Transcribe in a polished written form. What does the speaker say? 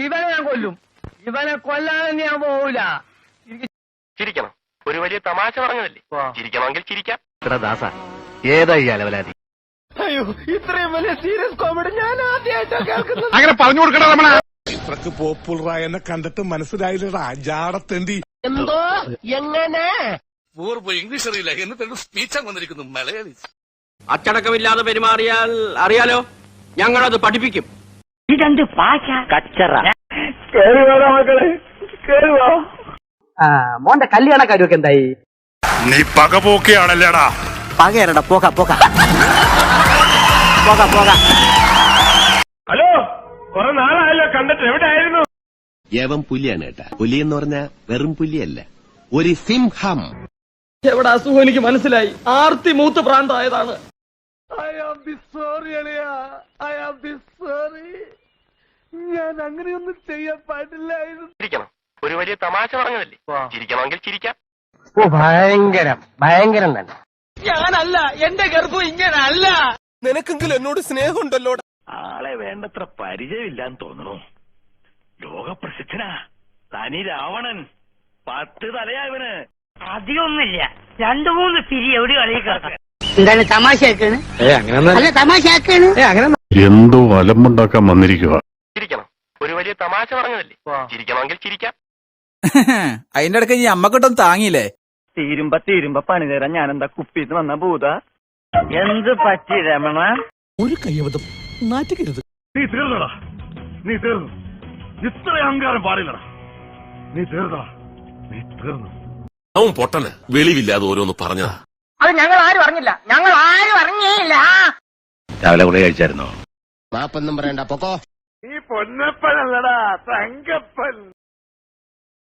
ഇവനെ ഞാൻ കൊല്ലും. ഇവനെ കൊല്ലാതെ ഞാൻ പോവില്ല. ചിരിക്കണം. ഒരു വലിയ തമാശ പറഞ്ഞതല്ലേ, ചിരിക്കണമെങ്കിൽ ചിരിക്കാം. ദാസ ഏതായി അലവലാതി? അയ്യോ, ഇത്രയും വലിയ സീരിയസ് കോമഡി ഞാൻ ആദ്യമായിട്ടാണ് കേൾക്കുന്നത്. അങ്ങനെ പറഞ്ഞു കൊടുക്കണ നമ്മളെ ഇത്രക്ക് പോപ്പുലറായെന്നെ കണ്ടിട്ട് മനസ്സിലായില്ലടാ ജാടത്തേണ്ടി. എന്തോ എങ്ങനെ പൂർവ്വ ഇംഗ്ലീഷ് അറിയില്ല എന്നിട്ട് സ്പീച്ച് വന്നിരിക്കുന്നു മലയാളി. അച്ചടക്കമില്ലാതെ പെരുമാറിയാൽ അറിയാലോ, ഞങ്ങളത് പഠിപ്പിക്കും. ഇതെന്ത് ഭാഷ കച്ചറ. മോന്റെ കല്യാണ കാര്യമൊക്കെ എന്തായി? നീ പകപോക്കിയാണല്ലേടാ? പകയറടാ, പോക പോക പോക പോക. ഹലോ, കുറെ നാളായല്ലോ കണ്ടിട്ട്, എവിടെയായിരുന്നു? യവൻ പുലിയാണ് കേട്ടാ. പുലി എന്ന് പറഞ്ഞാ വെറും പുലിയല്ല, ഒരു സിംഹം. എവിടെ അസുഖം എനിക്ക് മനസ്സിലായി. ആർത്തി മൂത്ത് പ്രാന്തായതാണ്. ഞാൻ അങ്ങനെയൊന്നും ചെയ്യാൻ പാടില്ലായിരുന്നു. ചിരിക്കണം. ഒരു വലിയ തമാശ പറഞ്ഞതല്ലേ, ചിരിക്കണമെങ്കിൽ ചിരിക്കാം. ഭയങ്കരം ഭയങ്കരം തന്നെ. ഞാനല്ല, എന്റെ ഗർഭം ഇങ്ങനല്ല. നിനക്കെങ്കിലും എന്നോട് സ്നേഹമുണ്ടല്ലോ. ആളെ വേണ്ടത്ര പരിചയമില്ലാന്ന് തോന്നുന്നു. ലോകപ്രസിദ്ധനാ തനി രാവണൻ. 10 തലയാ ഇവന്. അധികമൊന്നുമില്ല, 2-3 പിരി എവിടെ കളിയൊക്കെ. എന്താണ് തമാശയാക്കാണ്? അല്ല തമാശയാക്കാണ്. എന്തോ അലമ്പുണ്ടാക്കാൻ വന്നിരിക്കുക. ചിരിക്കണം. ഒരു വലിയ തമാശ പറഞ്ഞതല്ലേ, ചിരിക്കണമെങ്കിൽ ചിരിക്കാം. അതിന്റെ ഇടയ്ക്ക് ഈ അമ്മക്കൊട്ടൊന്നും താങ്ങിയില്ലേ? തീരുമ്പ പണി തരാൻ ഞാനെന്താ കുപ്പിന്ന് വന്ന ഭൂത? എന്ത് പറ്റി രമണ? ഒരു കയ്യബദ്ധം നാറ്റുകരുത്. നീ തീർന്നടാ, നീ തീർന്നു. ഇത്ര അഹങ്കാരം പാടില്ലടാ. നീ തീർന്നടാ, നീ തീർന്നു. അവൻ പൊട്ടന് വെളിവില്ലാതെ ഓരോന്ന് പറഞ്ഞതാ. അത് ഞങ്ങൾ ആരും അറിഞ്ഞില്ല, ഞങ്ങൾ ആരും അറിഞ്ഞേയില്ല. രാവിലെ കൂടെ കഴിച്ചായിരുന്നോ? മാപ്പൊന്നും പറയണ്ട, പൊക്കോ. നീ പൊന്നപ്പനല്ലടാ, തങ്കപ്പൻ.